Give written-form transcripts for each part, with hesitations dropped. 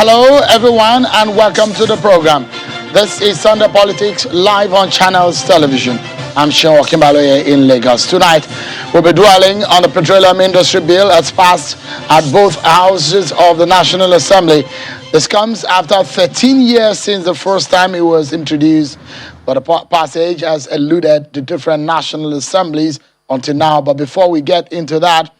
Hello, everyone, and welcome to the program. This is Sunday Politics live on Channels Television. I'm Sean Kimbaloye in Lagos. Tonight, we'll be dwelling on the Petroleum Industry Bill that's passed at both houses of the National Assembly. This comes after 13 years since the first time it was introduced, but the passage has eluded the different National Assemblies until now. But before we get into that,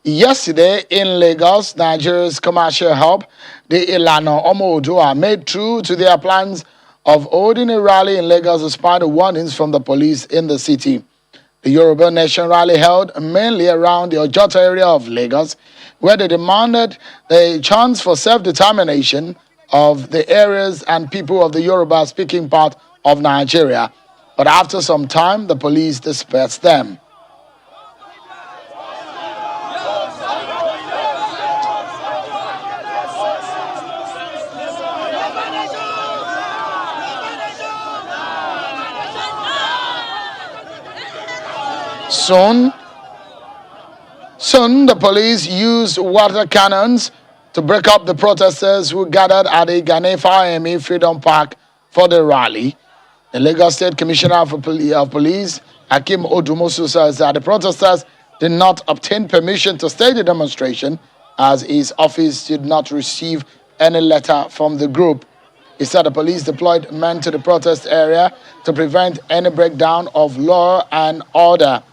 yesterday in Lagos, Nigeria's commercial hub, the Ilana Omo-Oduwa made true to their plans of holding a rally in Lagos despite the warnings from the police in the city. The Yoruba Nation rally held mainly around the Ojota area of Lagos, where they demanded a chance for self-determination of the areas and people of the Yoruba speaking part of Nigeria. But after some time, the police dispersed them. Soon, the police used water cannons to break up the protesters who gathered at the Ganefa IME Freedom Park for the rally. The Lagos State Commissioner of Police, Hakeem Odumosu, says that the protesters did not obtain permission to stage the demonstration as his office did not receive any letter from the group. He said the police deployed men to the protest area to prevent any breakdown of law and order.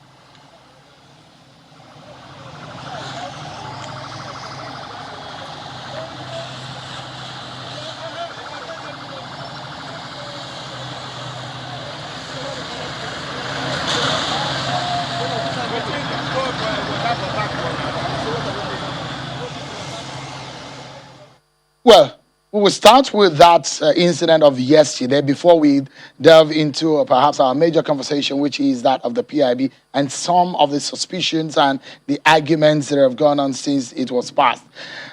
Well, we will start with that incident of yesterday before we delve into perhaps our major conversation, which is that of the PIB and some of the suspicions and the arguments that have gone on since it was passed.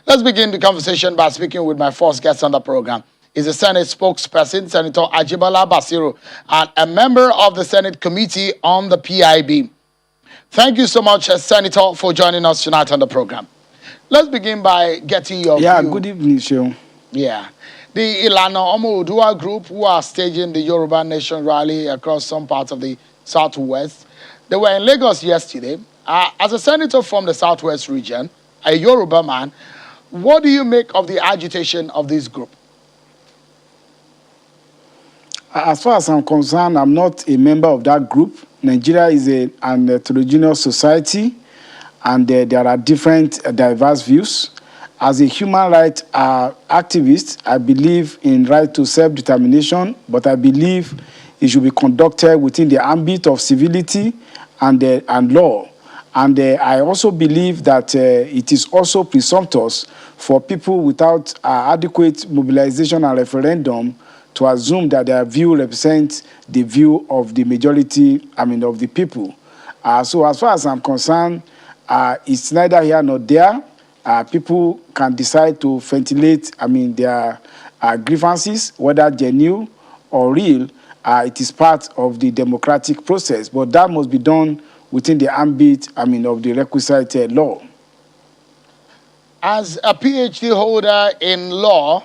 Let's begin the conversation by speaking with my first guest on the program. He's a Senate spokesperson, Senator Basiru, and a member of the Senate Committee on the PIB. Thank you so much, Senator, for joining us tonight on the program. Let's begin by getting your view. Good evening, Sean. Yeah. The Ilana Omo-Oduwa group, who are staging the Yoruba Nation rally across some parts of the Southwest, they were in Lagos yesterday. As a senator from the Southwest region, a Yoruba man, what do you make of the agitation of this group? As far as I'm concerned, I'm not a member of that group. Nigeria is an heterogeneous society, and there are different diverse views. As a human rights activist, I believe in right to self-determination, but I believe it should be conducted within the ambit of civility and law. And I also believe that it is also presumptuous for people without adequate mobilization and referendum to assume that their view represents the view of the majority, of the people. So as far as I'm concerned, it's neither here nor there. People can decide to ventilate, their grievances, whether genuine or real. It is part of the democratic process, but that must be done within the ambit, of the requisite law. As a PhD holder in law,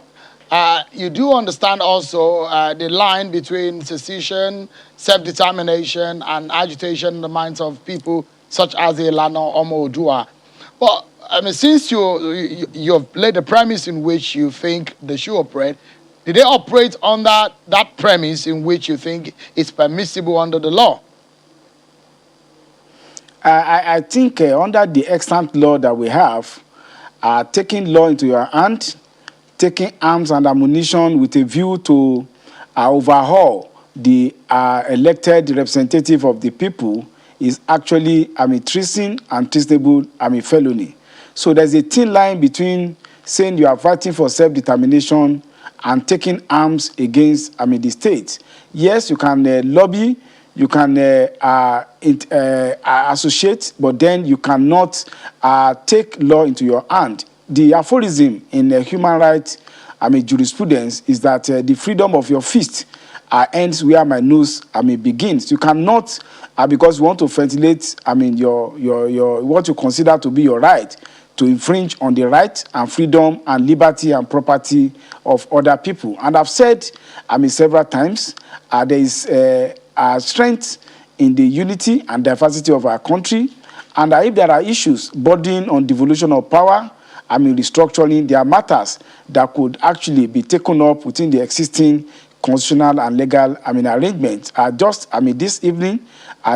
you do understand also the line between secession, self-determination, and agitation in the minds of people such as Ilana Omo-Oduwa. Well, since you've laid the premise in which you think they should operate, did they operate on that premise in which you think it's permissible under the law? I think under the extant law that we have, taking law into your hand, taking arms and ammunition with a view to overhaul the elected representative of the people is actually treason and treasonable felony. So there's a thin line between saying you are fighting for self-determination and taking arms against the state. Yes, you can lobby, you can associate, but then you cannot take law into your hand. The aphorism in human rights jurisprudence is that the freedom of your fist ends where my nose begins. You cannot because you want to ventilate your what you consider to be your right, to infringe on the right and freedom and liberty and property of other people. And I've said, several times, there is a strength in the unity and diversity of our country. And if there are issues bordering on devolution of power, restructuring, there are matters that could actually be taken up within the existing constitutional and legal arrangements. This evening,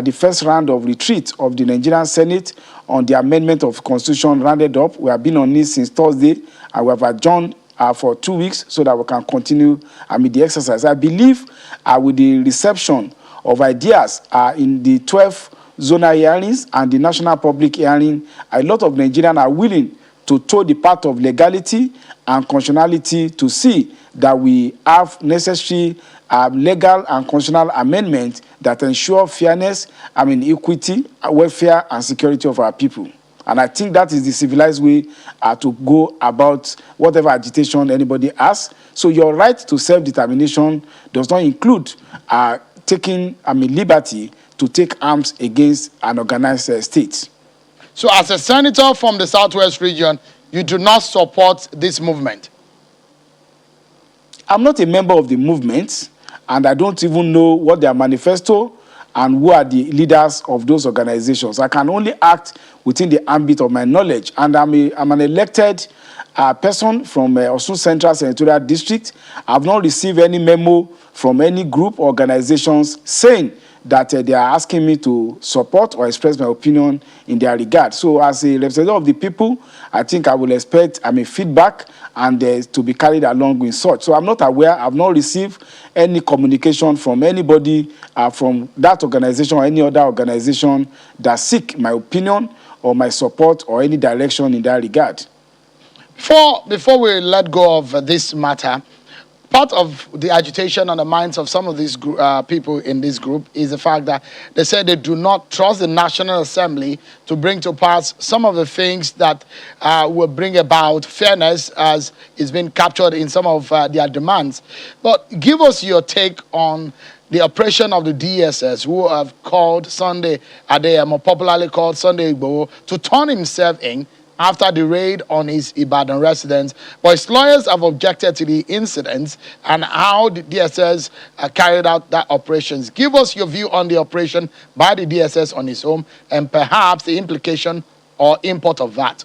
the first round of retreat of the Nigerian Senate on the amendment of Constitution rounded up. We have been on this since Thursday, and we have adjourned for 2 weeks so that we can continue the exercise. I believe with the reception of ideas in the 12 zonal hearings and the national public hearing, a lot of Nigerians are willing to toe the path of legality and constitutionality to see that we have necessary legal and constitutional amendments that ensure fairness, equity, welfare, and security of our people. And I think that is the civilized way to go about whatever agitation anybody has. So your right to self-determination does not include taking liberty to take arms against an organized state. So as a senator from the Southwest region, you do not support this movement? I'm not a member of the movement, and I don't even know what their manifesto and who are the leaders of those organizations. I can only act within the ambit of my knowledge, and I'm an elected person from Osun Central Senatorial District. I've not received any memo from any group or organizations saying that they are asking me to support or express my opinion in their regard. So as a representative of the people, I think I will expect feedback and to be carried along with such. So I'm not aware, I've not received any communication from anybody from that organization or any other organization that seek my opinion or my support or any direction in that regard. Before we let go of this matter, part of the agitation on the minds of some of these people in this group is the fact that they said they do not trust the National Assembly to bring to pass some of the things that will bring about fairness as is being captured in some of their demands. But give us your take on the operation of the DSS, who have called Sunday Adeyemo, popularly called Sunday Igboho, to turn himself in after the raid on his Ibadan residence. But his lawyers have objected to the incidents and how the DSS carried out that operations. Give us your view on the operation by the DSS on his home and perhaps the implication or import of that.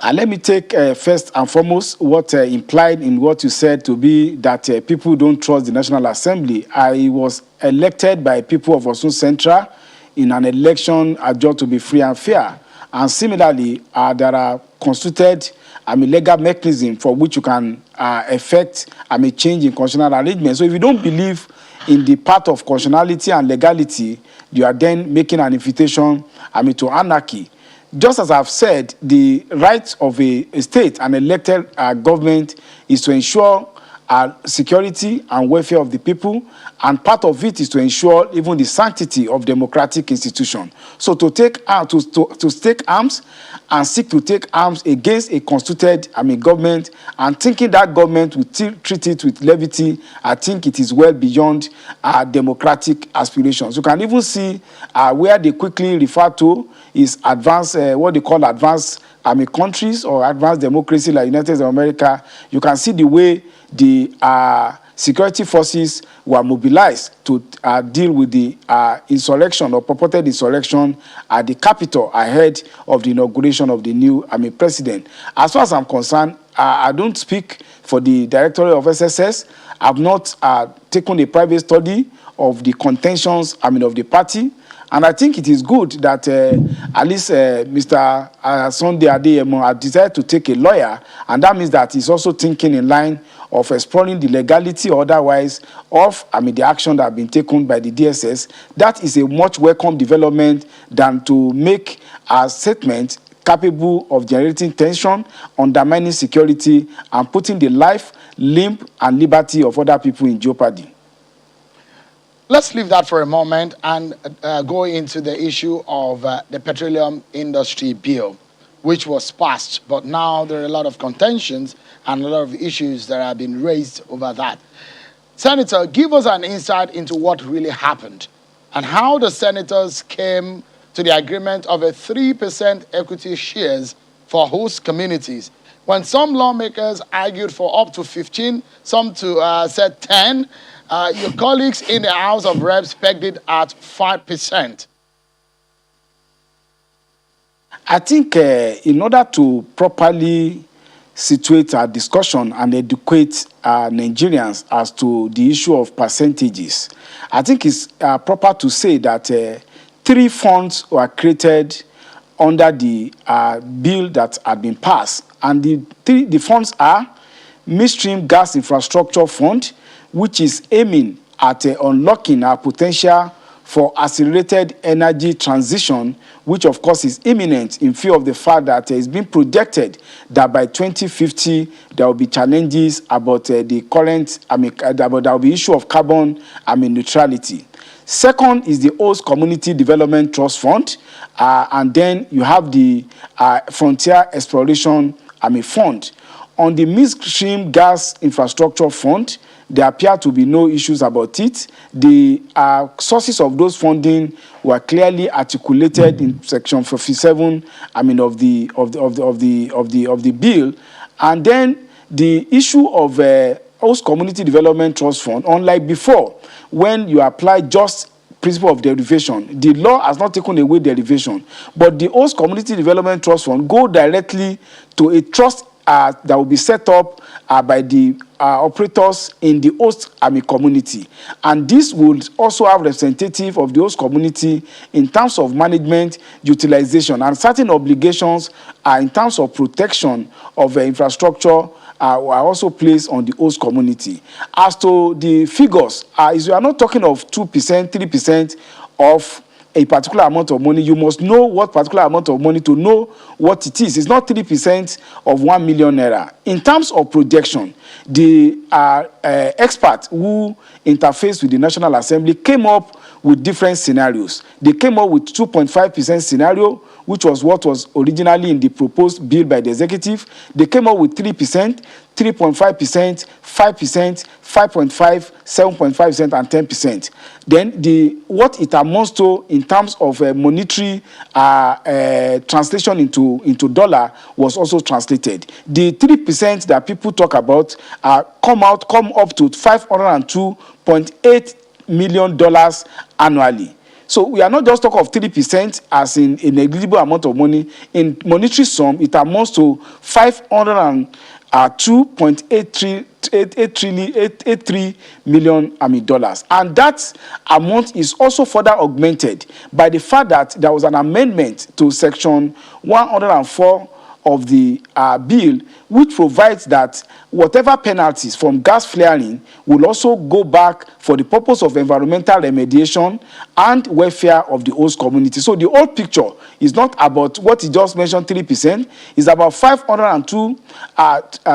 Let me take first and foremost what implied in what you said to be that people don't trust the National Assembly. I was elected by people of Osun Central in an election adjudged to be free and fair. And similarly, there are constituted legal mechanism for which you can effect change in constitutional arrangement. So if you don't believe in the path of constitutionality and legality, you are then making an invitation to anarchy. Just as I've said, the right of a state, an elected government, is to ensure security and welfare of the people, and part of it is to ensure even the sanctity of democratic institutions. So to take arms and seek to take arms against a constituted government and thinking that government will treat it with levity, I think it is well beyond democratic aspirations. You can even see where they quickly refer to is advanced, what they call advanced countries or advanced democracy like United States of America. You can see the way the security forces were mobilized to deal with the insurrection or purported insurrection at the Capitol ahead of the inauguration of the new president. As far as I'm concerned, I don't speak for the Directorate of SSS. I've not taken a private study of the contentions of the party. And I think it is good that at least Mr. Sunday Adeyemo has decided to take a lawyer, and that means that he's also thinking in line of exploring the legality or otherwise of the action that have been taken by the DSS. That is a much welcome development than to make a statement capable of generating tension, undermining security, and putting the life, limb, and liberty of other people in jeopardy. Let's leave that for a moment and go into the issue of the Petroleum Industry Bill, which was passed. But now there are a lot of contentions and a lot of issues that have been raised over that. Senator, give us an insight into what really happened and how the senators came to the agreement of a 3% equity shares for host communities. When some lawmakers argued for up to 15, some said 10, your colleagues in the House of Reps pegged it at 5%. I think in order to properly situate our discussion and educate Nigerians as to the issue of percentages, I think it's proper to say that 3 funds were created under the bill that had been passed. And the funds are Midstream Gas Infrastructure Fund, which is aiming at unlocking our potential for accelerated energy transition, which of course is imminent in view of the fact that it's been projected that by 2050 there will be challenges about the current, there will be issue of carbon, neutrality. Second is the Host Community Development Trust Fund, and then you have the Frontier Exploration Fund. On the Midstream Gas Infrastructure Fund, there appear to be no issues about it. The sources of those funding were clearly articulated in Section 57, of the bill. And then the issue of Host Community Development Trust Fund, unlike before, when you apply just principle of derivation, the law has not taken away derivation, but the Host Community Development Trust Fund go directly to a trust that will be set up by the operators in the host community. And this would also have representative of the host community in terms of management, utilization, and certain obligations in terms of protection of infrastructure are also placed on the host community. As to the figures, we are not talking of 2%, 3% of a particular amount of money. You must know what particular amount of money to know what it is. It's not 3% of 1 million naira. In terms of projection, the experts who interfaced with the National Assembly came up with different scenarios. They came up with 2.5% scenario, which was what was originally in the proposed bill by the executive. They came up with 3%, 3.5%, 5%, 5.5%, 7.5%, and 10%. Then what it amounts to in terms of monetary translation into dollar was also translated. The 3% that people talk about come up to $502.8 million annually. So we are not just talking of 3% as in a negligible amount of money. In monetary sum, it amounts to $502.83 million dollars. And that amount is also further augmented by the fact that there was an amendment to Section 104 of the bill, which provides that whatever penalties from gas flaring will also go back for the purpose of environmental remediation and welfare of the host community. So the whole picture is not about what he just mentioned, 3%. It's about $502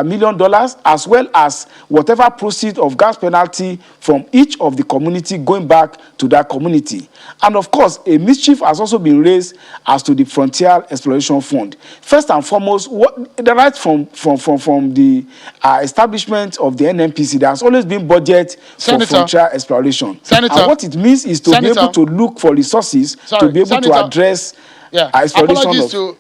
million, as well as whatever proceeds of gas penalty from each of the community going back to that community. And of course, a mischief has also been raised as to the Frontier Exploration Fund. First and foremost, the right from the establishment of the NNPC, there has always been budget for frontier exploration. And what it means is to be able to look for resources to be able to address exploration.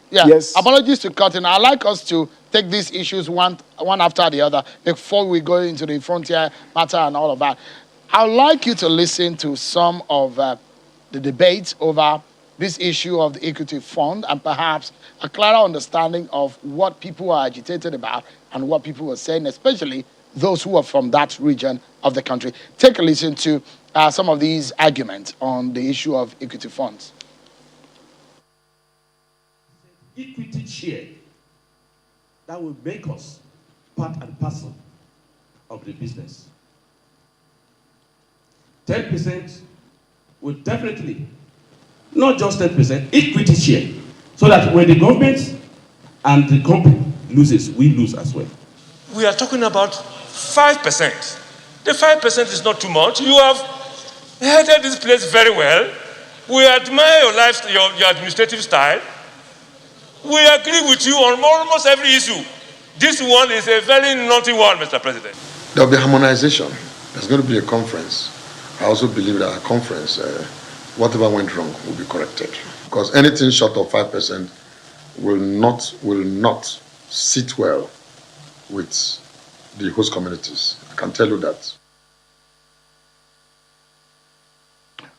Apologies to cutting. I'd like us to take these issues one after the other before we go into the frontier matter and all of that. I'd like you to listen to some of the debates over this issue of the equity fund and perhaps a clearer understanding of what people are agitated about and what people are saying, especially those who are from that region of the country. Take a listen to some of these arguments on the issue of equity funds. Equity share that will make us part and parcel of the business. 10% will definitely, not just 10%, equity share, so that when the government and the company loses, we lose as well. We are talking about 5%. The 5% is not too much. You have headed this place very well. We admire your administrative style. We agree with you on almost every issue. This one is a very naughty one, Mr. President. There will be harmonization. There's going to be a conference. I also believe that a conference whatever went wrong will be corrected. Because anything short of 5% will not sit well with the host communities. I can tell you that.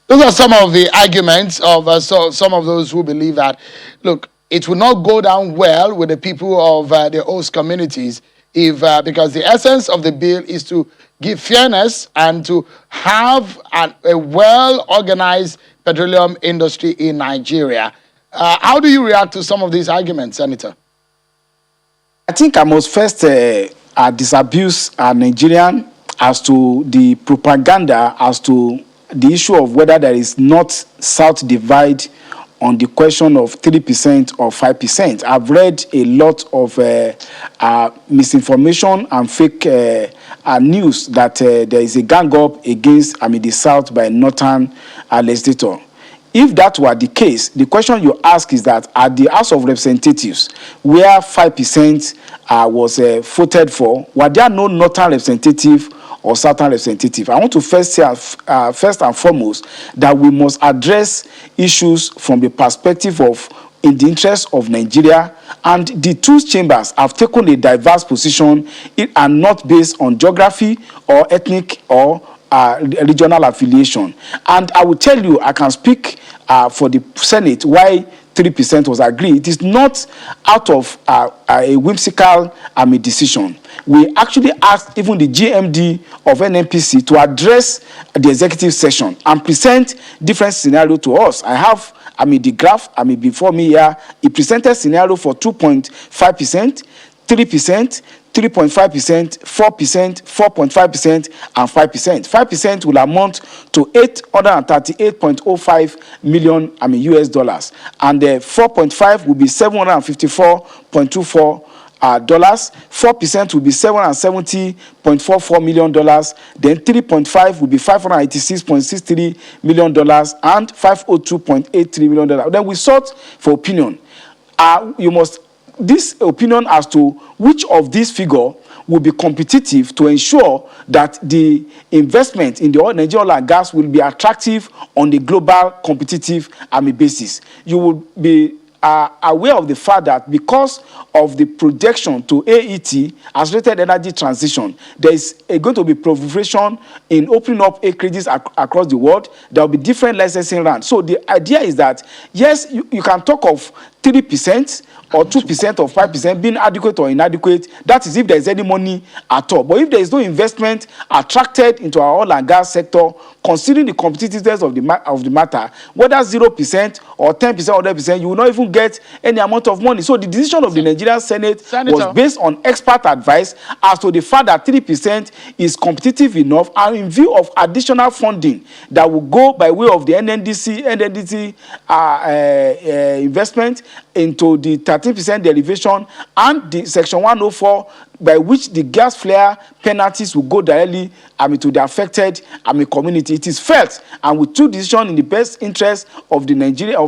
Those are some of the arguments of some of those who believe that, look, it will not go down well with the people of the host communities if because the essence of the bill is to give fairness and to have a well-organized petroleum industry in Nigeria. How do you react to some of these arguments, Senator? I think I must first disabuse Nigerian as to the propaganda as to the issue of whether there is north-south divide on the question of 3% or 5%. I've read a lot of misinformation and fake news that there is a gang up against the south by northern legislator. If that were the case, the question you ask is that at the House of Representatives, where 5% was voted for, were there no northern representative or southern representative? I want to first say, first and foremost, that we must address issues from the perspective of in the interest of Nigeria, and the two chambers have taken a diverse position and not based on geography or ethnic or regional affiliation. And I will tell you, I can speak for the Senate why 3% was agreed. It is not out of a whimsical decision. We actually asked even the GMD of NNPC to address the executive session and present different scenarios to us. I have the graph before me here. He presented scenario for 2.5%, 3%, 3.5%, 4%, 4.5%, and 5%. 5% will amount to $838.05 million US dollars, and 4.5 will be $754.24 dollars. 4% will be $770.44 million. Then 3.5 will be $586.63 million, and $502.83 million. Then we sought for opinion. This opinion as to which of these figures will be competitive to ensure that the investment in the Nigerian oil and gas will be attractive on the global competitive basis. You will be aware of the fact that because of the projection to AET, accelerated energy transition, there is going to be proliferation in opening up acreages across the world. There will be different licensing rounds. So the idea is that, yes, you can talk of 3% or 2% or 5% being adequate or inadequate. That is if there is any money at all. But if there is no investment attracted into our oil and gas sector, considering the competitiveness of the matter, whether 0% or 10% or 100%, you will not even get any amount of money. So the decision of the Nigerian Senate was based on expert advice as to the fact that 3% is competitive enough, and in view of additional funding that will go by way of the NNDC investment into the 13% derivation and the Section 104, by which the gas flare penalties will go directly to the affected community. It is felt, and we took decision in the best interest of Nigeria,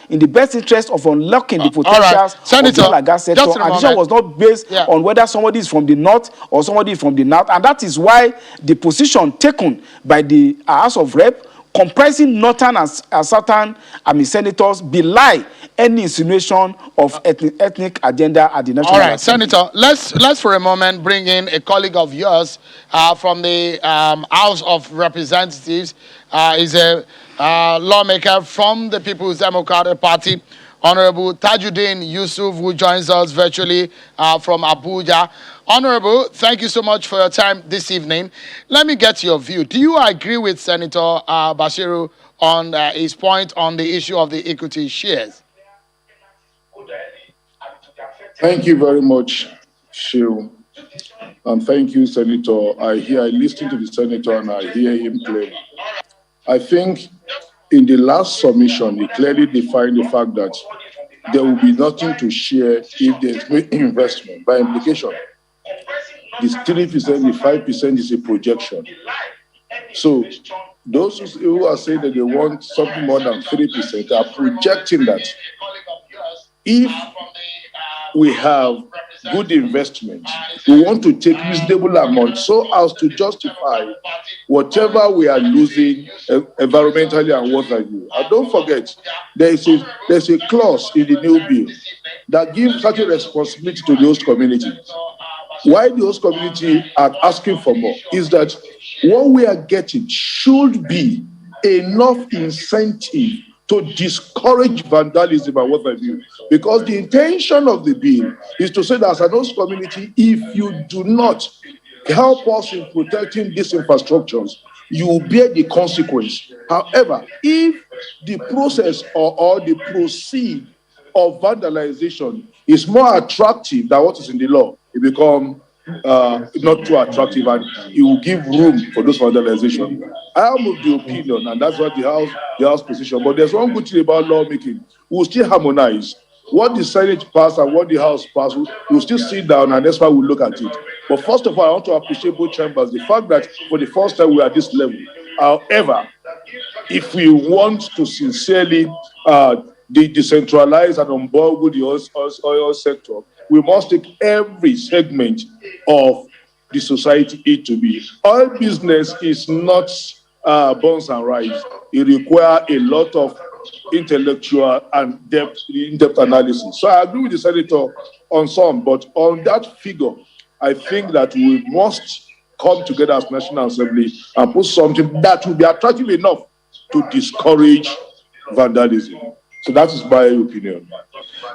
in the best interest of unlocking the potentials of the oil and gas sector. And decision was not based on whether somebody is from the north or somebody from the north, and that is why the position taken by the House of Rep, comprising northern and southern senators, belie any insinuation of ethnic agenda at the national. All right, Senator, let's for a moment bring in a colleague of yours from the House of Representatives. He's a lawmaker from the People's Democratic Party, Honorable Tajuddin Yusuf, who joins us virtually from Abuja. Honorable, thank you so much for your time this evening. Let me get your view. Do you agree with Senator Basiru on his point on the issue of the equity shares? Thank you very much, Shiru. And thank you, Senator. I listen to the Senator and I hear him clearly. I think in the last submission, he clearly defined the fact that there will be nothing to share if there's no investment. By implication, this 3%, the 5% is a projection. So those who are saying that they want something more than 3% are projecting that if we have good investment, we want to take reasonable amount so as to justify whatever we are losing environmentally and what have you. And don't forget, there's a clause in the new bill that gives certain responsibility to the host community. Why the host community are asking for more is that what we are getting should be enough incentive to discourage vandalism and what have you. Because the intention of the bill is to say that as an host community, if you do not help us in protecting these infrastructures, you will bear the consequence. However, if the process or the proceed of vandalization is more attractive than what is in the law, it becomes not too attractive and it will give room for those vandalization. I am of the opinion, and that's what the house position. But there's one good thing about lawmaking: we will still harmonize what the Senate passed and what the House passed. We'll still sit down and that's why we'll look at it. But first of all, I want to appreciate both chambers. The fact that for the first time we are at this level. However, if we want to sincerely decentralize and onboard with the oil sector, we must take every segment of the society it to be. Oil business is not buns and rice. It requires a lot of intellectual and in-depth analysis. So I agree with the senator on some, but on that figure, I think that we must come together as National Assembly and put something that will be attractive enough to discourage vandalism. So that is my opinion.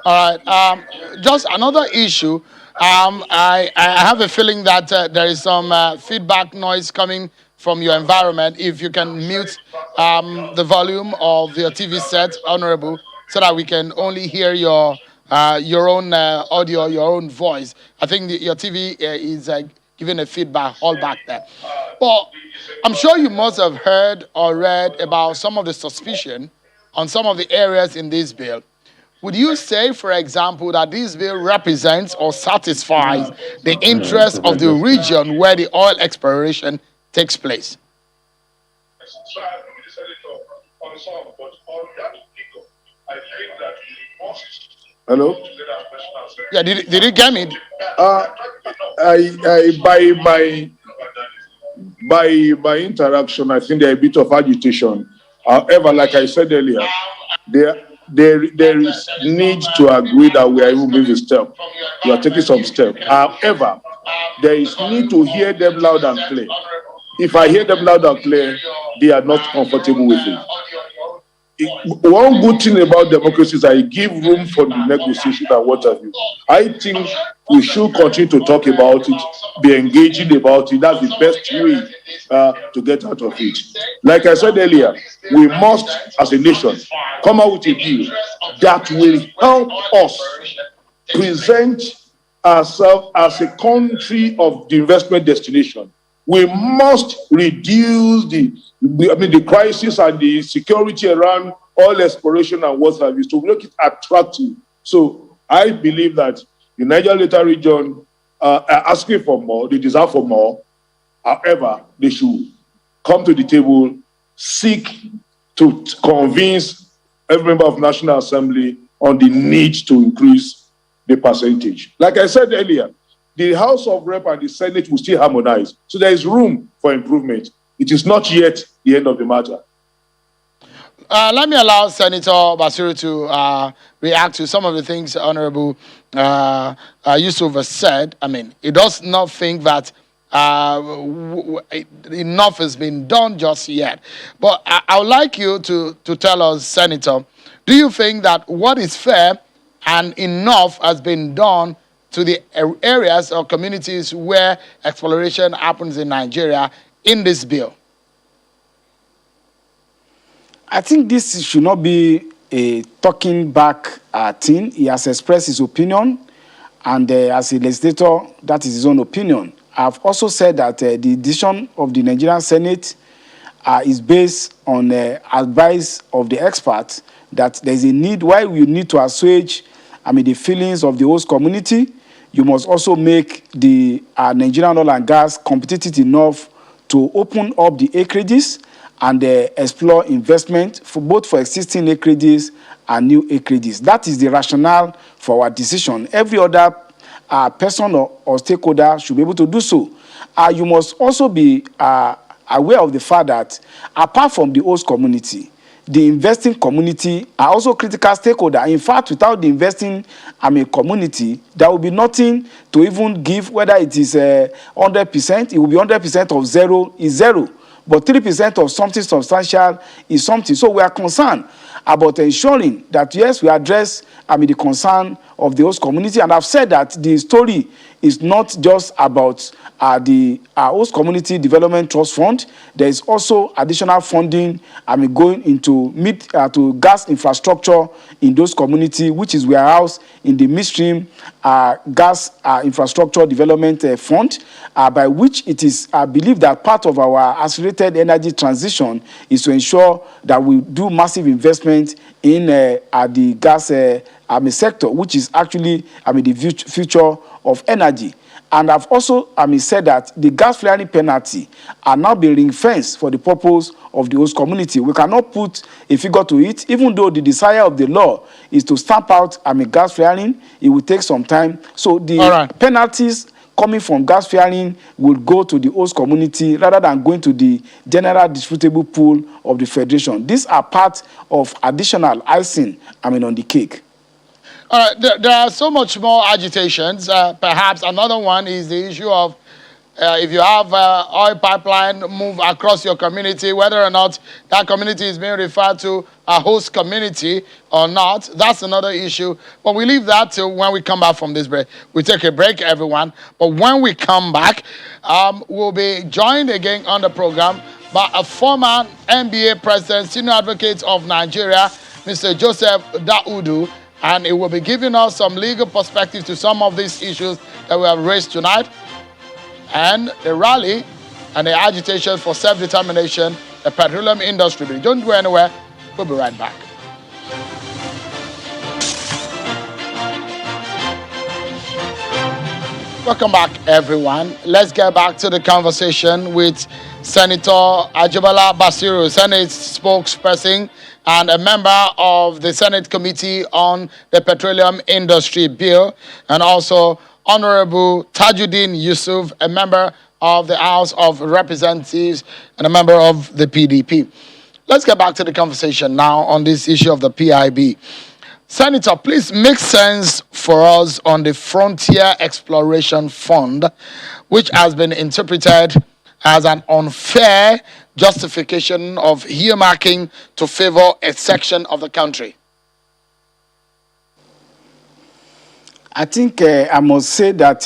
All right. Just another issue. I have a feeling that there is some feedback noise coming from your environment. If you can mute the volume of your TV set, Honorable, so that we can only hear your own audio, your own voice. I think your TV is giving a feedback all back there. But I'm sure you must have heard or read about some of the suspicion on some of the areas in this bill. Would you say, for example, that this bill represents or satisfies the interests of the region where the oil exploration takes place? Hello? Yeah, did you get me? By my interaction, I think there is a bit of agitation. However, like I said earlier, there is need to agree that we are moving a step. We are taking some steps. However, there is need to hear them loud and clear. If I hear them loud and clear, they are not comfortable with it. One good thing about democracy is that it gives room for the negotiation and what have you. I think we should continue to talk about it, be engaging about it. That's the best way to get out of it. Like I said earlier, we must, as a nation, come out with a bill that will help us present ourselves as a country of the investment destination. We must reduce the crisis and the security around oil exploration and what have you to make it attractive. So I believe that the Niger Delta region are asking for more, they deserve for more. However, they should come to the table, seek to convince every member of National Assembly on the need to increase the percentage. Like I said earlier, the House of Rep and the Senate will still harmonize. So there is room for improvement. It is not yet the end of the matter. Let me allow Senator Basiru to react to some of the things Honorable Yusuf has said. I mean, he does not think that enough has been done just yet. But I would like you to tell us, Senator, do you think that what is fair and enough has been done to the areas or communities where exploration happens in Nigeria in this bill? I think this should not be a talking back thing. He has expressed his opinion, and as a legislator, that is his own opinion. I've also said that the decision of the Nigerian Senate is based on advice of the experts that there's a need, while we need to assuage the feelings of the host community, you must also make the Nigerian oil and gas competitive enough to open up the acreages and explore investment for both for existing acreages and new acreages. That is the rationale for our decision. Every other person or stakeholder should be able to do so. You must also be aware of the fact that apart from the host community, the investing community are also critical stakeholder. In fact, without the investing community, there will be nothing to even give, whether it is 100%, it will be 100% of zero is zero. But 3% of something substantial is something. So we are concerned about ensuring that, yes, we address the concern of the host community. And I've said that the story is not just about the host community development trust fund. There is also additional funding going into to gas infrastructure in those communities, which is warehoused in the midstream gas infrastructure development fund, by which it is believed that part of our accelerated energy transition is to ensure that we do massive investment in the gas sector, which is actually the future of energy. And I've also said that the gas flaring penalty are now being ring-fenced for the purpose of the host community. We cannot put a figure to it, even though the desire of the law is to stamp out gas flaring. It will take some time. So the penalties coming from gas flaring will go to the host community rather than going to the general distributable pool of the federation. These are part of additional icing on the cake. All right, there are so much more agitations. Perhaps another one is the issue of if you have oil pipeline move across your community, whether or not that community is being referred to a host community or not. That's another issue. But we leave that till when we come back from this break. We take a break, everyone. But when we come back, we'll be joined again on the program by a former NBA president, senior advocate of Nigeria, Mr. Joseph Daudu. And it will be giving us some legal perspective to some of these issues that we have raised tonight. And the rally and the agitation for self-determination, the petroleum industry. Don't go anywhere. We'll be right back. Welcome back, everyone. Let's get back to the conversation with Senator Ajibala Basiru, Senate spokesperson and a member of the Senate Committee on the Petroleum Industry Bill, and also Honorable Tajuddin Yusuf, a member of the House of Representatives and a member of the PDP. Let's get back to the conversation now on this issue of the PIB. Senator, please make sense for us on the Frontier Exploration Fund, which has been interpreted as an unfair justification of earmarking to favor a section of the country. I think I must say that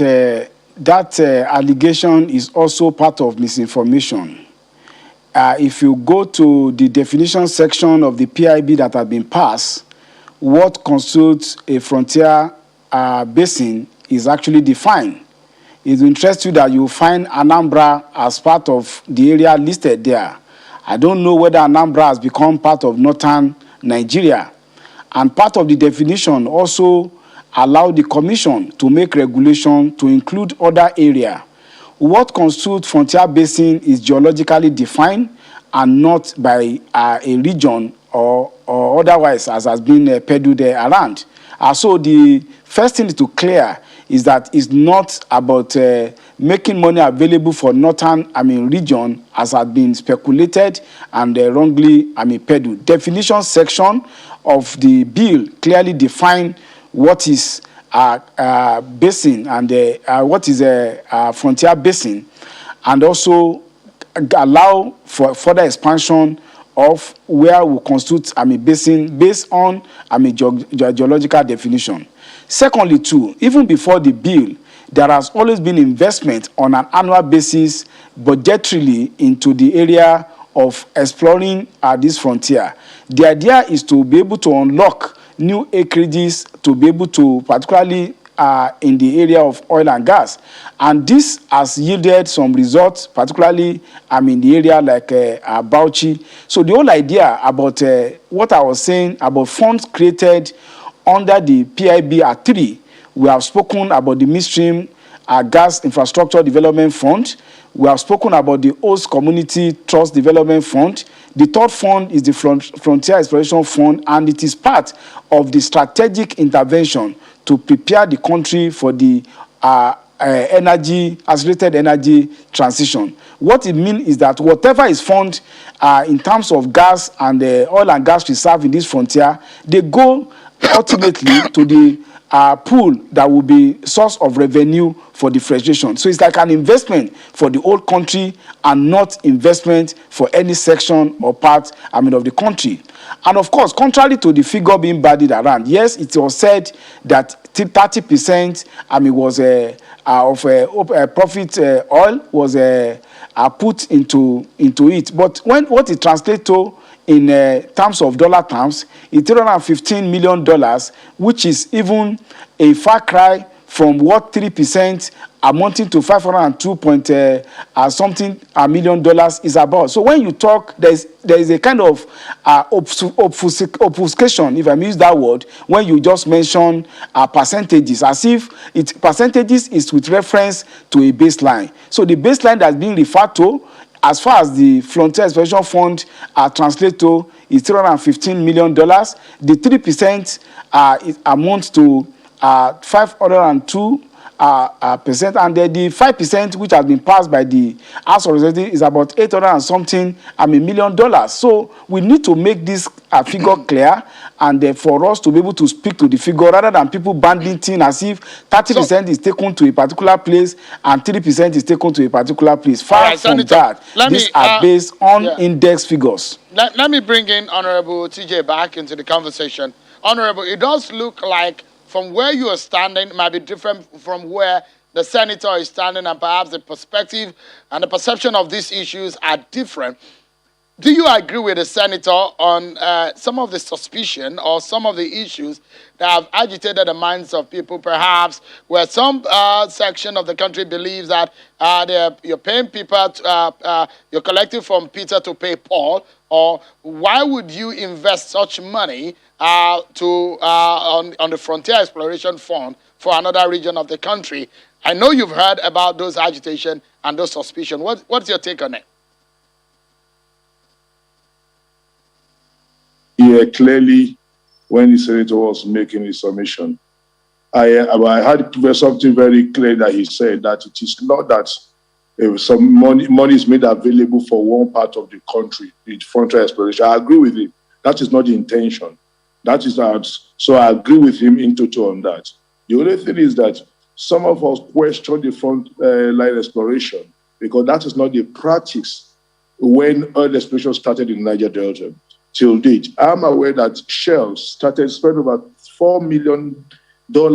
that allegation is also part of misinformation. If you go to the definition section of the PIB that has been passed, what constitutes a frontier basin is actually defined. It will interest you that you find Anambra as part of the area listed there. I don't know whether Anambra has become part of northern Nigeria. And part of the definition also allow the commission to make regulation to include other areas. What constitutes frontier basin is geologically defined and not by a region or otherwise, as has been peddled around. So the first thing to clear is that it's not about making money available for northern region, as had been speculated and wrongly peddled. Definition section of the bill clearly define what is basin and what is a frontier basin, and also allow for further expansion of where we constitute basin based on geological definition. Secondly, too, even before the bill, there has always been investment on an annual basis budgetarily into the area of exploring this frontier. The idea is to be able to unlock new acreages to be able to, particularly in the area of oil and gas. And this has yielded some results, particularly in the area like Bauchi. So the whole idea about what I was saying about funds created under the PIB are three. We have spoken about the midstream gas infrastructure development fund. We have spoken about the host community trust development fund. The third fund is the Frontier Exploration Fund, and it is part of the strategic intervention to prepare the country for the accelerated energy transition. What it means is that whatever is found in terms of gas and oil and gas reserve in this frontier, they go ultimately to the pool that will be source of revenue for the federation. So it's like an investment for the whole country and not investment for any section or part, of the country. And of course, contrary to the figure being bandied around, yes, it was said that 30% was of profit oil was put into it. But what it translates to in terms of dollar terms, it's $315 million, which is even a far cry from what 3% amounting to 502 point something million dollars is about. So when you talk, there is a kind of obfuscation, if I use that word, when you just mention percentages, as if percentages is with reference to a baseline. So the baseline that's being referred to, as far as the Frontier Exploration Fund translates to, is $315 million. The 3% amounts to 502%, and the 5% which has been passed by the House of Representatives is about 800 and something million dollars. So we need to make this figure clear, and for us to be able to speak to the figure rather than people banding things as if 30% is taken to a particular place and 3% is taken to a particular place. Far from that, these are based on index figures. Let me bring in Honorable TJ back into the conversation. Honorable, it does look like from where you are standing might be different from where the senator is standing, and perhaps the perspective and the perception of these issues are different. Do you agree with the senator on some of the suspicion or some of the issues that have agitated the minds of people, perhaps where some section of the country believes that you're paying people, you're collecting from Peter to pay Paul, or why would you invest such money on the Frontier Exploration Fund for another region of the country? I know you've heard about those agitation and those suspicion. What's your take on it? Yeah, clearly, when the senator was making his submission, I had something very clear that he said, that it is not that some money is made available for one part of the country, the frontier exploration. I agree with him. That is not the intention. That is not. So I agree with him in total on that. The only thing is that some of us question the front line exploration because that is not the practice when oil exploration started in Niger Delta. Till date, I'm aware that Shell started spending about $4 million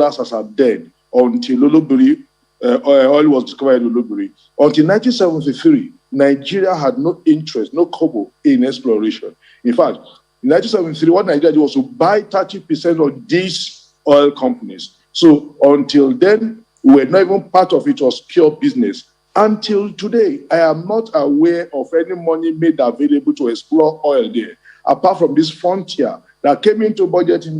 as a then until Olubiri, oil was discovered in Olubiri. Until 1973, Nigeria had no interest, no kobo in exploration. In fact, in 1973, what Nigeria did was to buy 30% of these oil companies. So until then, we were not even part of it, was pure business. Until today, I am not aware of any money made available to explore oil there, apart from this frontier that came into budget in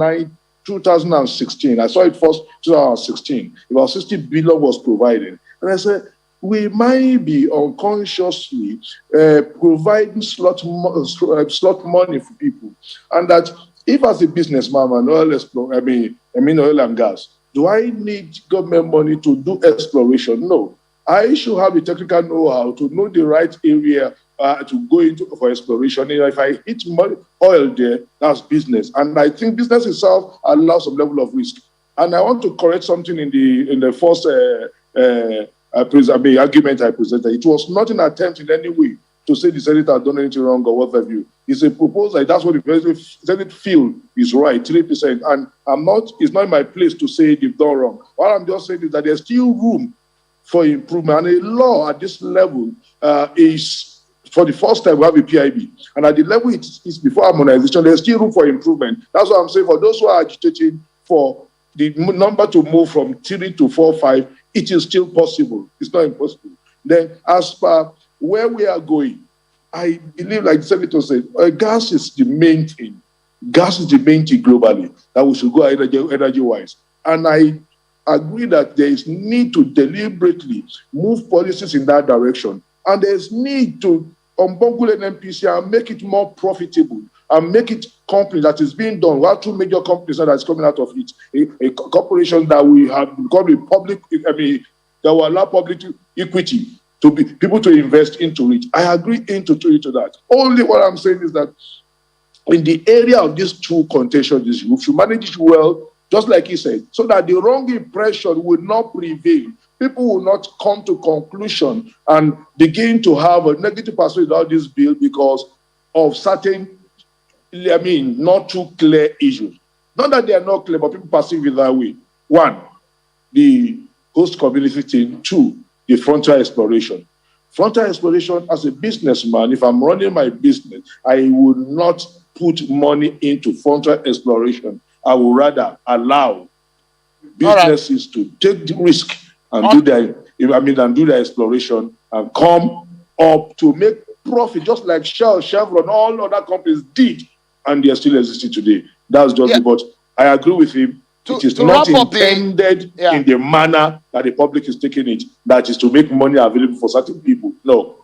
2016. I saw it first 2016. About 60 billion was provided. And I said, we might be unconsciously providing slot money for people. And that if as a businessman and oil and gas, do I need government money to do exploration? No. I should have the technical know-how to know the right area to go into for exploration. And if I hit oil there, that's business. And I think business itself allows some level of risk. And I want to correct something in the first argument I presented. It was not an attempt in any way to say the Senate had done anything wrong or what have you. It's a proposal. That's what the Senate feel is right, 3%. And it's not my place to say they've done wrong. What I'm just saying is that there's still room for improvement. And a law at this level is, for the first time, we have a PIB. And at the level it is before harmonization, there's still room for improvement. That's what I'm saying. For those who are agitating for the number to move from 3 to 4, 5, it is still possible. It's not impossible. Then, as per where we are going, I believe, like the Senator said, gas is the main thing. Gas is the main thing globally, that we should go energy-wise. And I agree that there is need to deliberately move policies in that direction. And there's need to unbundle NNPC and make it more profitable and make it company that is being done. We have two major companies that is coming out of it. A corporation that we have become a public, that will allow public equity to be people to invest into it. I agree into that. Only what I'm saying is that in the area of these two contentious issues, we should manage it well, just like he said, so that the wrong impression will not prevail. People will not come to conclusion and begin to have a negative perspective about this bill because of certain, not too clear issues. Not that they are not clear, but people perceive it that way. One, the host community thing. Two, the frontier exploration. Frontier exploration, as a businessman, if I'm running my business, I would not put money into frontier exploration. I would rather allow businesses to take the risk and do their exploration and come up to make profit, just like Shell, Chevron, all other companies did, and they are still existing today. That's just it. But I agree with him. It is not intended in the manner that the public is taking it, that is to make money available for certain people. No.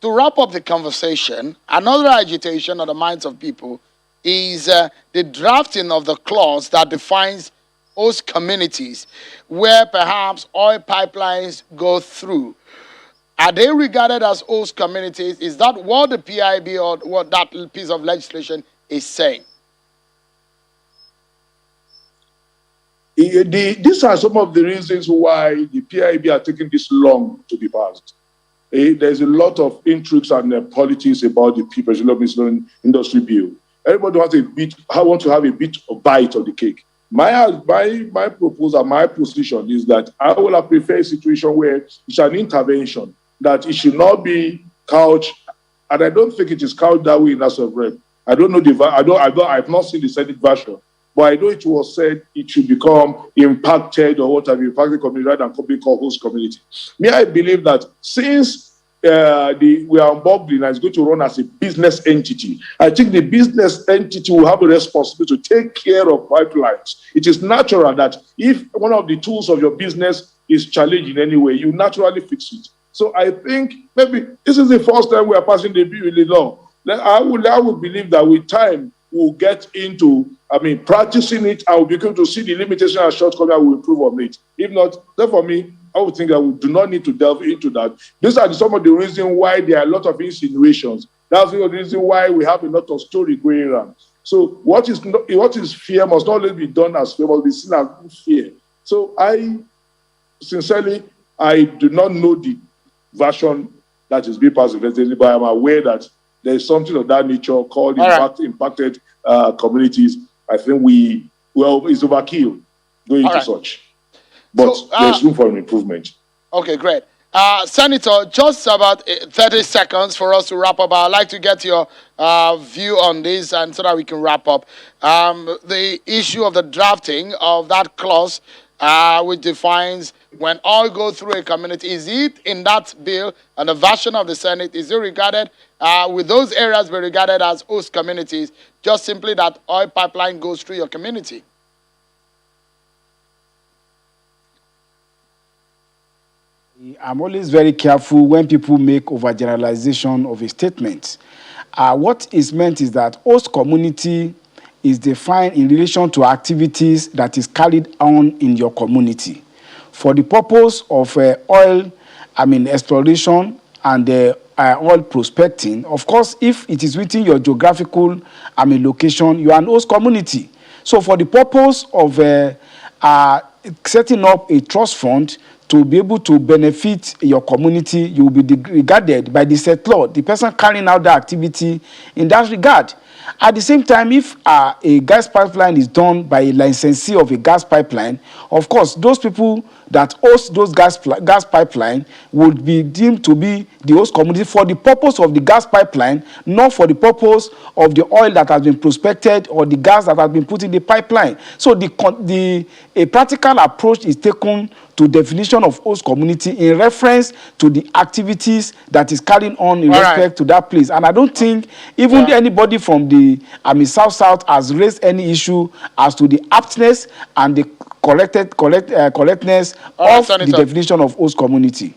To wrap up the conversation, another agitation on the minds of people is the drafting of the clause that defines host communities where perhaps oil pipelines go through. Are they regarded as host communities? Is that what the PIB or what that piece of legislation is saying? These are some of the reasons why the PIB are taking this long to be passed. There's a lot of intrigues and politics about the Petroleum Industry Bill. Everybody wants to have a bit of bite of the cake. My proposal, my position is that I will prefer a situation where it's an intervention, that it should not be couched, and I don't think it is couched that way in House of Rep. I don't know I've not seen the Senate version, but I know it was said it should become impacted or whatever, impacted community rather than company called host community. I believe that since we are unbubbling and it's going to run as a business entity, I think the business entity will have a responsibility to take care of pipelines. It is natural that if one of the tools of your business is challenged in any way, you naturally fix it. So I think maybe this is the first time we are passing the bill in the law. I would believe that with time we'll get into, practicing it, and we'll begin to see the limitations and shortcomings and we'll improve on it. If not, then for me, I would think that we do not need to delve into that. These are some of the reasons why there are a lot of insinuations. That's the reason why we have a lot of story going around. So what is fear must not only be done as fear, must be seen as fear. So I do not know the version that is being passed, but I'm aware that there is something of that nature called impacted communities. I think it's overkill going into such. But there's room for an improvement. Okay, great. Senator, just about 30 seconds for us to wrap up. I'd like to get your view on this, and so that we can wrap up. The issue of the drafting of that clause, which defines when oil goes through a community, is it in that bill and the version of the Senate, is it regarded, with those areas be regarded as host communities, just simply that oil pipeline goes through your community? I'm always very careful when people make overgeneralization of a statement. What is meant is that host community is defined in relation to activities that is carried on in your community. For the purpose of oil, exploration and oil prospecting, of course, if it is within your geographical location, you are an host community. So for the purpose of setting up a trust fund to be able to benefit your community, you will be regarded by the settlor, the person carrying out the activity in that regard. At the same time, if a gas pipeline is done by a licensee of a gas pipeline, of course, those people that host those gas pipeline would be deemed to be the host community for the purpose of the gas pipeline, not for the purpose of the oil that has been prospected or the gas that has been put in the pipeline. So a practical approach is taken to definition of host community in reference to the activities that is carrying on in respect to that place. And I don't think even anybody from the South has raised any issue as to the aptness and the correctness of the definition of host community.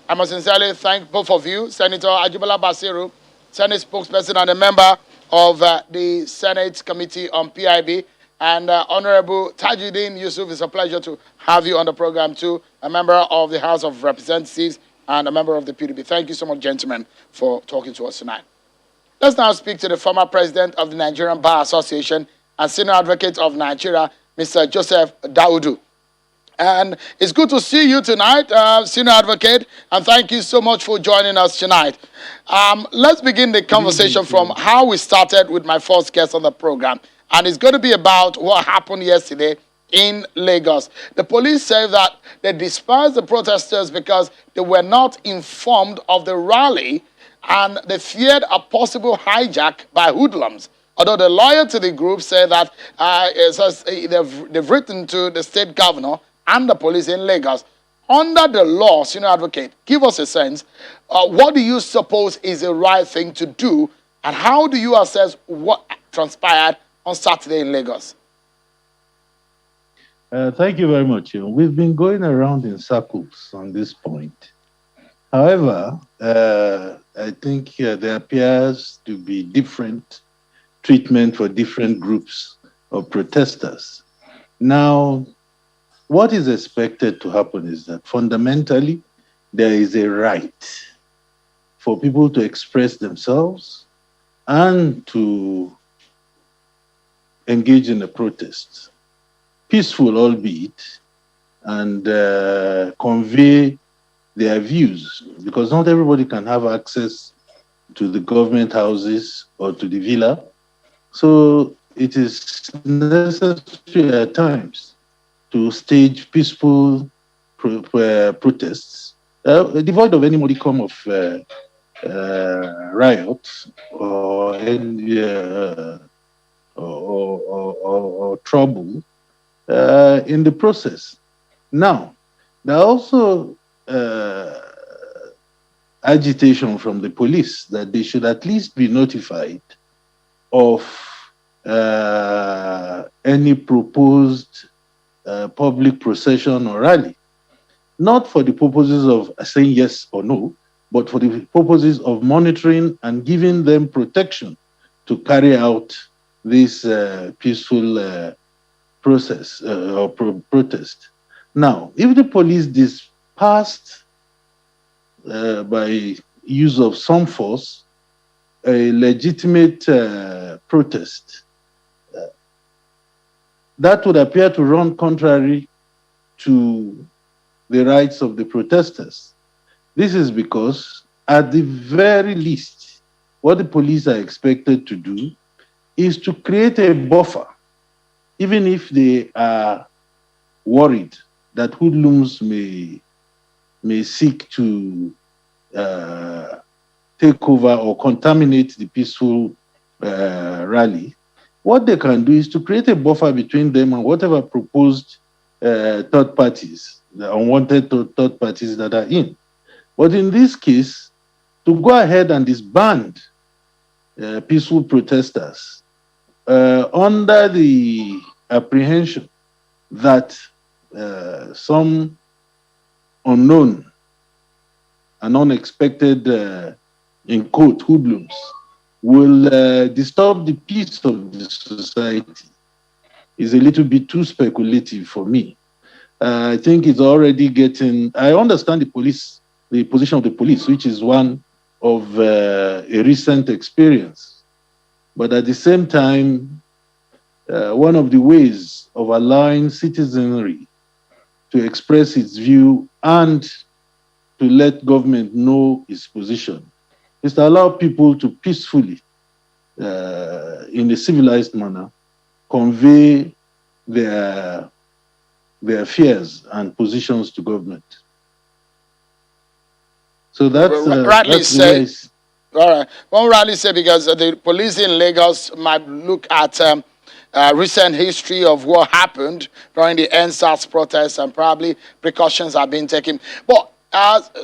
I must sincerely thank both of you, Senator Ajibola Basiru, Senate spokesperson and a member of the Senate Committee on PIB. And Honorable Tajuddin Yusuf, it's a pleasure to have you on the program too, a member of the House of Representatives and a member of the PDP. Thank you so much, gentlemen, for talking to us tonight. Let's now speak to the former president of the Nigerian Bar Association and senior advocate of Nigeria, Mr. Joseph Daudu. And it's good to see you tonight, senior advocate, and thank you so much for joining us tonight. Let's begin the conversation from how we started with my first guest on the program. And it's going to be about what happened yesterday in Lagos. The police say that they dispersed the protesters because they were not informed of the rally and they feared a possible hijack by hoodlums. Although the lawyer to the group said that they've written to the state governor and the police in Lagos. Under the law, senior advocate, give us a sense. What do you suppose is the right thing to do, and how do you assess what transpired on Saturday in Lagos? Thank you very much. We've been going around in circles on this point. However, I think there appears to be different treatment for different groups of protesters. Now, what is expected to happen is that fundamentally, there is a right for people to express themselves and to engage in a protest, peaceful albeit, and convey their views, because not everybody can have access to the government houses or to the villa. So it is necessary at times to stage peaceful protests, devoid of any modicum of riot or any or trouble in the process. Now, there are also agitation from the police that they should at least be notified of any proposed public procession or rally, not for the purposes of saying yes or no, but for the purposes of monitoring and giving them protection to carry out this peaceful process or protest. Now, if the police dispersed by use of some force a legitimate protest, that would appear to run contrary to the rights of the protesters. This is because, at the very least, what the police are expected to do is to create a buffer, even if they are worried that hoodlums may seek to take over or contaminate the peaceful rally. What they can do is to create a buffer between them and whatever proposed third parties, the unwanted third parties that are in. But in this case, to go ahead and disband peaceful protesters under the apprehension that some unknown and unexpected, in quote, hoodlums will disturb the peace of the society is a little bit too speculative for me. I think it's already getting, I understand the position of the police, which is one of a recent experience. But at the same time, one of the ways of allowing citizenry to express its view and to let government know its position is to allow people to peacefully, in a civilized manner, convey their fears and positions to government. So that's rightly said. All right. One rightly said, because the police in Lagos might look at recent history of what happened during the NSAS protests, and probably precautions are being taken. But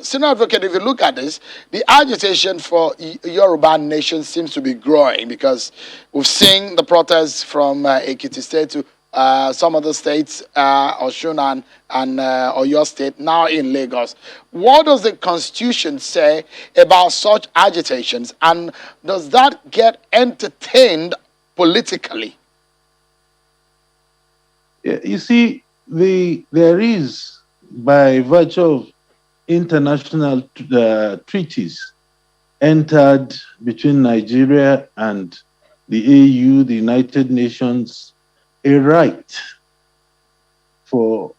senior advocate, if you look at this, the agitation for Yoruba nation seems to be growing, because we've seen the protests from Ekiti State to some of the states, Osun or your state, now in Lagos. What does the Constitution say about such agitations, and does that get entertained politically? Yeah, you see, there is, by virtue of international treaties entered between Nigeria and the AU, the United Nations, a right for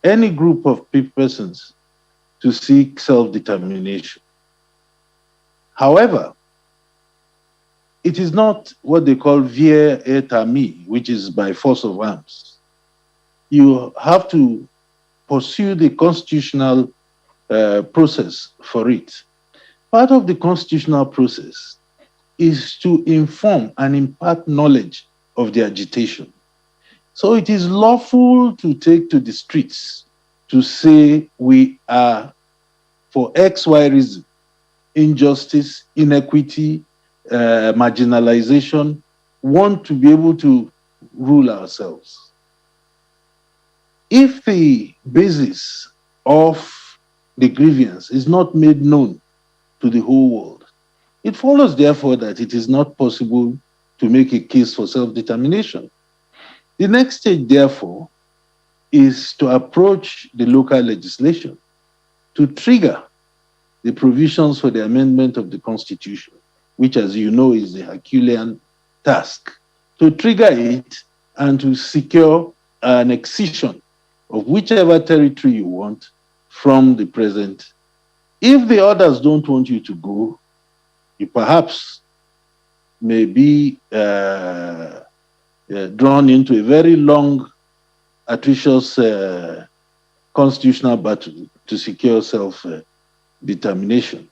any group of persons to seek self-determination. However, it is not what they call via et armis, which is by force of arms. You have to pursue the constitutional process for it. Part of the constitutional process is to inform and impart knowledge of the agitation. So it is lawful to take to the streets to say we are for X, Y reason, injustice, inequity, marginalization, want to be able to rule ourselves. If the basis of the grievance is not made known to the whole world, it follows, therefore, that it is not possible to make a case for self-determination. The next stage, therefore, is to approach the local legislation to trigger the provisions for the amendment of the Constitution, which, as you know, is a Herculean task, to trigger it and to secure an excision of whichever territory you want from the present. If the others don't want you to go, you perhaps may be drawn into a very long, atrocious constitutional battle to secure self-determination.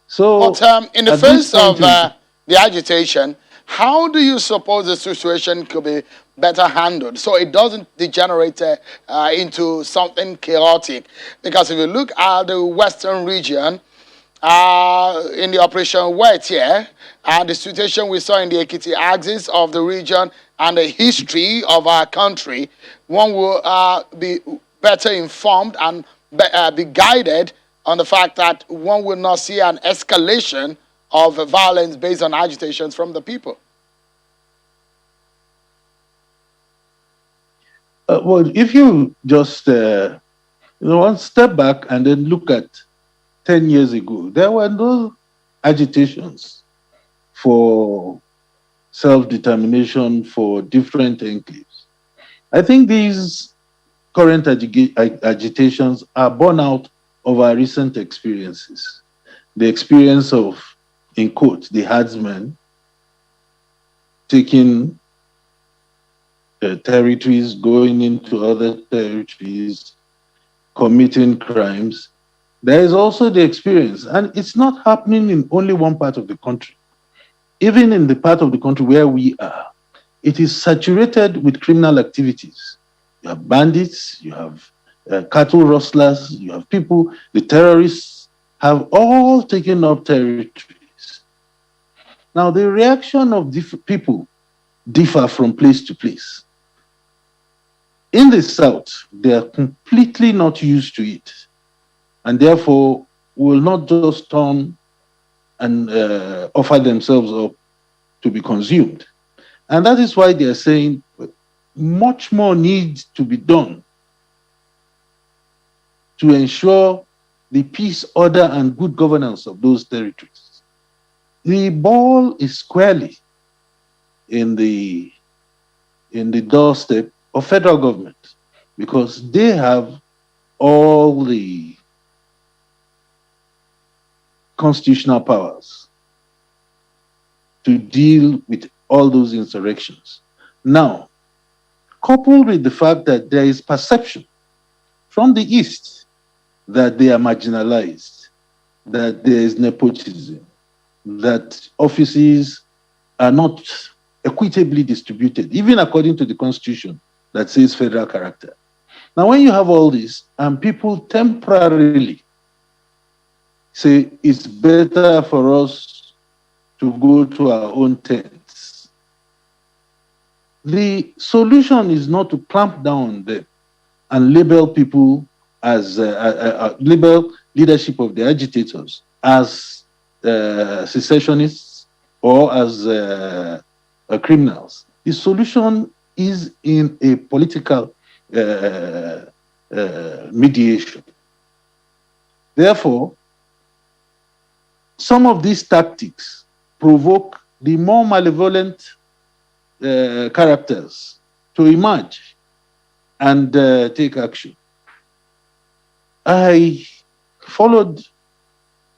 So, But in the face of the agitation, how do you suppose the situation could be better handled so it doesn't degenerate into something chaotic? Because if you look at the western region, in the Operation Wet here, and the situation we saw in the Ekiti axis of the region and the history of our country, one will be better informed and be guided on the fact that one will not see an escalation of violence based on agitations from the people. Well, if you just one step back and then look at 10 years ago, there were no agitations for self-determination for different enclaves. I think these current agitations are born out of our recent experiences. The experience of, in quotes, the herdsmen taking territories, going into other territories, committing crimes. There is also the experience, and it's not happening in only one part of the country. Even in the part of the country where we are, it is saturated with criminal activities. You have bandits, you have cattle rustlers, you have people, the terrorists have all taken up territories. Now, the reaction of people differ from place to place. In the South, they are completely not used to it, and therefore will not just turn and offer themselves up to be consumed. And that is why they are saying much more needs to be done to ensure the peace, order, and good governance of those territories. The ball is squarely in the doorstep of federal government, because they have all the constitutional powers to deal with all those insurrections. Now, coupled with the fact that there is perception from the East that they are marginalized, that there is nepotism, that offices are not equitably distributed, even according to the Constitution that says federal character. Now, when you have all this, and people temporarily say it's better for us to go to our own tents, the solution is not to clamp down on them and label people as label leadership of the agitators as secessionists or as criminals. The solution is in a political mediation. Therefore, some of these tactics provoke the more malevolent characters to emerge and take action. I followed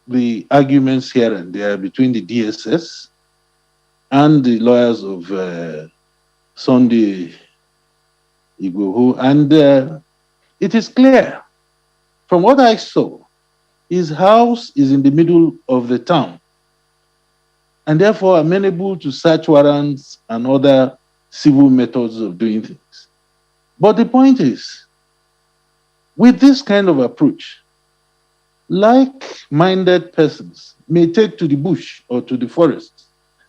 the arguments here and there between the DSS and the lawyers of Sunday Igboho, and it is clear from what I saw, his house is in the middle of the town and therefore amenable to search warrants and other civil methods of doing things. But the point is, with this kind of approach, like-minded persons may take to the bush or to the forest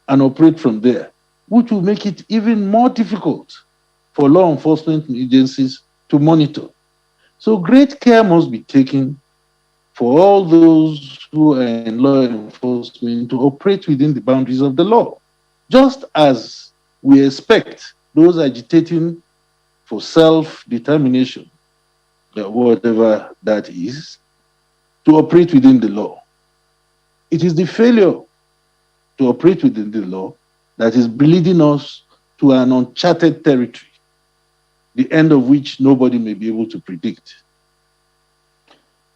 and operate from there, which will make it even more difficult for law enforcement agencies to monitor. So great care must be taken for all those who are in law enforcement to operate within the boundaries of the law, just as we expect those agitating for self-determination, whatever that is, to operate within the law. It is the failure to operate within the law that is leading us to an uncharted territory, the end of which nobody may be able to predict.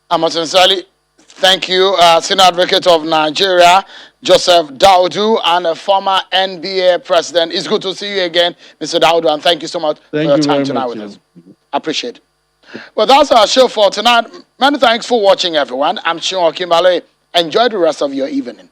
I must sincerely thank you, Senior Advocate of Nigeria, Joseph Daudu, and a former NBA president. It's good to see you again, Mr. Daudu, and thank you so much for your time tonight with us. I appreciate it. Well, that's our show for tonight. Many thanks for watching, everyone. I'm Sean Kimbale. Enjoy the rest of your evening.